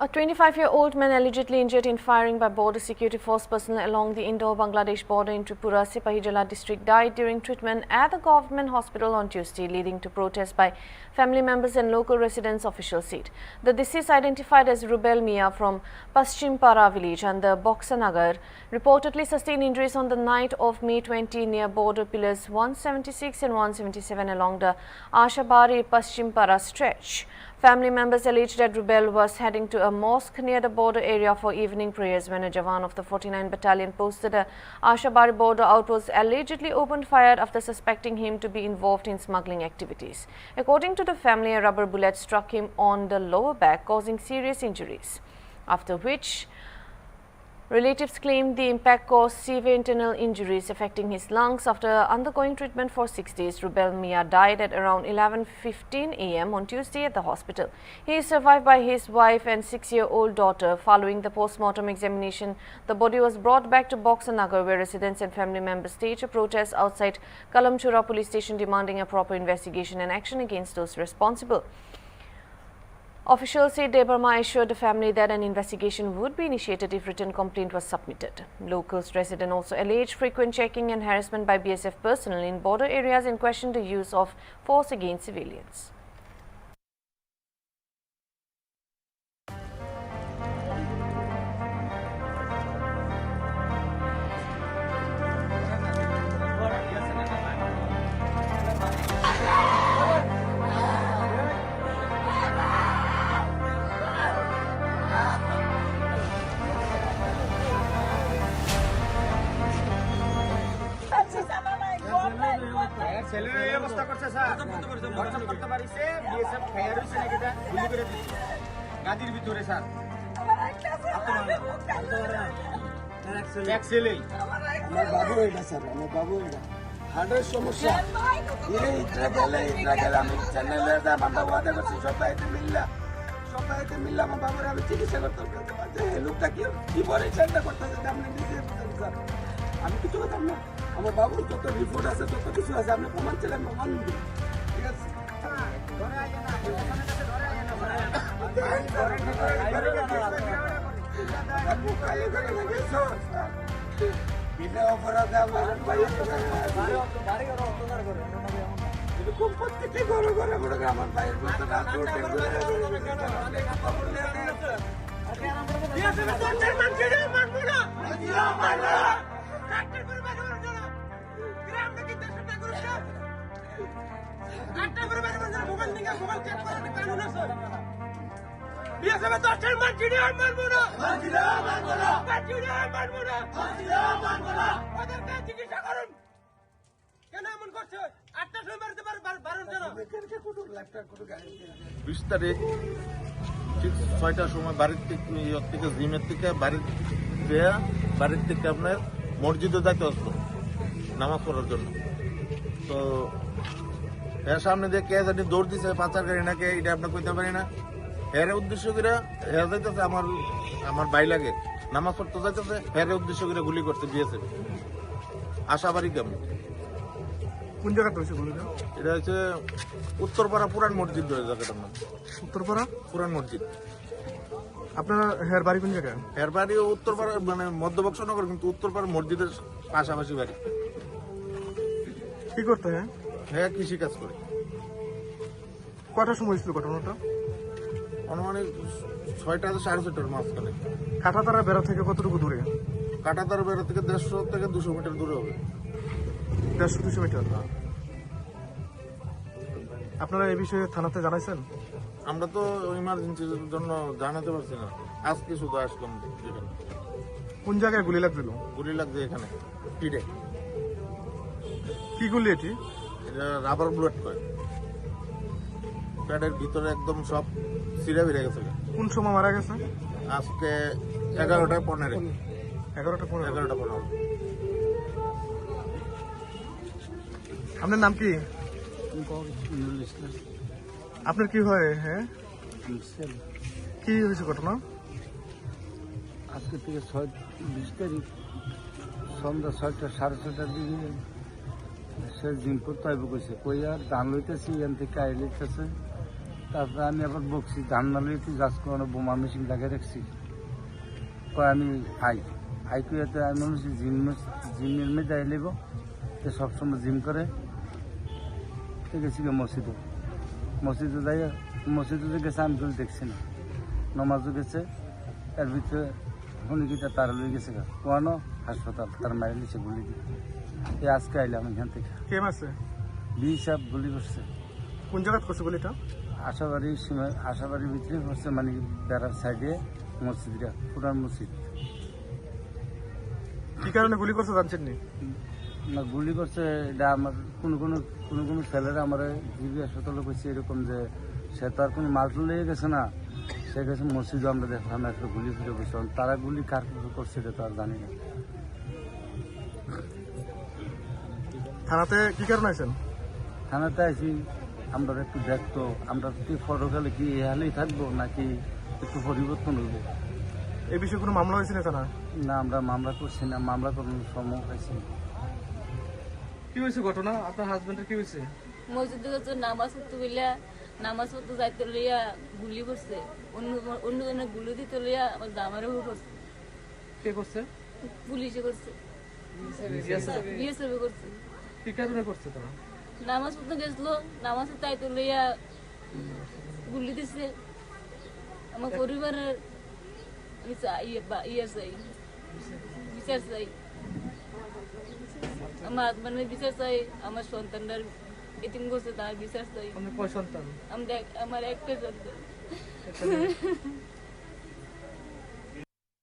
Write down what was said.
A 25-year-old man allegedly injured in firing by border security force personnel along the Indo-Bangladesh border in Tripura, Sipahijala district died during treatment at the government hospital on Tuesday, leading to protests by family members and local residents, officials said. The deceased, identified as Rubel Mia from Paschimpara village and the Boxanagar, reportedly sustained injuries on the night of May 20 near border pillars 176 and 177 along the Ashabari Paschimpara stretch. Family members alleged that Rubel was heading to a mosque near the border area for evening prayers when a Jawan of the 49 Battalion posted at Ashabari border outpost allegedly opened fire after suspecting him to be involved in smuggling activities. According to the family, a rubber bullet struck him on the lower back, causing serious injuries, after which relatives claimed the impact caused severe internal injuries affecting his lungs. After undergoing treatment for 6 days, Rubel Mia died at around 11:15 a.m. on Tuesday at the hospital. He is survived by his wife and 6-year-old daughter. Following the post-mortem examination, the body was brought back to Boxanagar, where residents and family members staged a protest outside Kalamchura police station demanding a proper investigation and action against those responsible. Officials said Debarma assured the family that an investigation would be initiated if written complaint was submitted. Locals residents also alleged frequent checking and harassment by BSF personnel in border areas and questioned the use of force against civilians. ছেলের এই অবস্থা করছে sir, দর্শন করতে পারিছে BSF fire হইছে নাকি এটা গুলি করে দিচ্ছে গাদির ভিতরে স্যার। এক ছেলেই আমার বাবু এটা স্যার, আমার বাবু এটা হার্টের সমস্যা। ইটরা গেলে আমি চ্যানেলে আমার বাবু আদা করছি, সবাইতে মিললা আমার বাবুর আমি চিকিৎসা করতাম। লোকটা কি পরে চিন্তা করতেছে আপনি নিজে স্যার, আমি কিছু করতাম না। আমার বাবুর যত রিপোর্ট আছে তত কিছু আছে, আপনি প্রমাণ ছিলেন প্রমাণ দিন, ঠিক আছে? বিনা অপরাধে আমার এরকম প্রত্যেকটি ঘরে ঘরে মনে করে আমার ভাইয়ের মতো রাত বিশ তারিখ ঠিক 6টার সময় বাড়ির থেকে জিমের থেকে বাড়ির থেকে আপনার মসজিদে যাইতে আসলো নামাজ পড়ার জন্য। তো এর সামনে দিয়ে কে জানি দৌড় দিছে, পাচার গাড়ি নাকি এটা আপনার কইতে পারি না। এর উদ্দেশ্য করে হেরা যাইতেছে আমার ভাই লাগে নামাজ পড়তে যাইতেছে, এর উদ্দেশ্য করে গুলি করছে দিয়েছে আশাবাড়ি কেমন। কোন জায়গাটা হয়েছে গুলিটা? এটা হচ্ছে উত্তরপাড়া পুরান মসজিদ রয়েছে জায়গাটার নাম উত্তরপাড়া পুরান মসজিদ। আপনার হের বাড়ি কোন জায়গায়? এর বাড়ি উত্তরপাড়া মানে মধ্যবক্সনগর, কিন্তু উত্তরপাড়া মসজিদের পাশাপাশি বাড়ি। কি করতে হ্যাঁ? হ্যাঁ, কৃষি কাজ করে। কটার সময় ছিল ঘটনাটা? অনুমানিক 6টা 6:30টার মাঝখানে। কাঁটাতারা বেড়া থেকে কতটুকু দূরে? কাঁটাতার বেড়া থেকে 150 থেকে 200 মিটার দূরে হবে। 150-200 মিটার। আপনারা এই বিষয়ে থানাতে জানাইছেন? আমরা তো ইমার্জেন্সির জন্য জানাতে পারছি না, আজকে শুধু আসলাম। কোন জায়গায় গুলি লাগছিল? গুলি লাগছে এখানে পিঠে। কি গুলি এটি? এটা রাবার বুলেট করে, প্যাডের ভিতরে একদম সব ছিঁড়ে বেড়ে গেছে। কোন সময় মারা গেছে? আজকে 11:15। 11:15। আপনার নাম কি? আপনার কি হয়? হ্যাঁ, কি হয়েছে ঘটনা? আজকে থেকে 20 তারিখ সন্ধ্যা 6টা 6:30টার দিকে সে জিম করতে হইব কইছে, কই আর ধান লইতেছি এখান থেকে আই লইতেছে তারপরে আমি আবার বকছি ধান নালে একটু যাচ করানো বোমা মেশিন লাগিয়ে রাখছি কয় আমি আই কুয়াতে আমি বলছি জিমের মেয়ে যাই তো সবসময় জিম করে তো গেছি মসজিদে যাই মসজিদে গেছে আমি তো দেখছি না নমাজও গেছে এর ভিতরে হুনিকিটা তার লয়ে গেছে কোয়ানো হাসপাতাল তার মারি নিচে গুলি দিয়ে এই আজকে আইলাম এখান থেকে কে মারছে? সাহেব গুলি করছে কোন জায়গায় করছে বলিটা? আশাবাড়ির ভিতরে করছে মানে বেড়ার সাইডে মসজিদটা পুরান মসজিদ। কি কারণে গুলি করছে জানছেন নি? না গুলি করছে এটা আমার কোনো ছেলেরা আমার জিবি হাসপাতালে করছে এরকম যে সে তো আর কোনো মাল লেগে গেছে না, সে গেছে মসজিদে আমরা দেখলাম একটা গুলি ফিরে বসে তারা গুলি কার করছে এটা তো আর জানি না। থানাতে কি কারণে আছেন? থানাতে আইছি আমরা একটু দেখতো আমরা কি ফটো খেলে কি এ হালেই থাকবো নাকি একটু পরিবর্তন হইব। এই বিষয়ে কোনো মামলা হয়েছে না থানা? না আমরা মামলা করছি না, মামলা করানোর সময় পাইছি না। কি হয়েছে ঘটনা? আপনার হাজবেন্ডের কি হয়েছে? মসজিদে গেছে নামাজ পড়তে বললে নামাজ পড়তে যাইতে লইয়া গুলি করছে, অন্য জনের গুলি দিতে লইয়া আমার দামারে করছে। কে করছে? পুলিশে করছে, বিএসএফ করছে। কি কারণে করছে তারা? নামাজ পড়তে গেছিল, নামাজ চাইতে লইয়া গুলি দিছে। আমার পরিবারের আমি ইয়ে চাই, বিচার চাই, আমার হাজবেন্ডের বিচার চাই, আমার সন্তানটার এতিম করছে তার বিচার চাই। কয় সন্তান? আমার একটা সন্তান।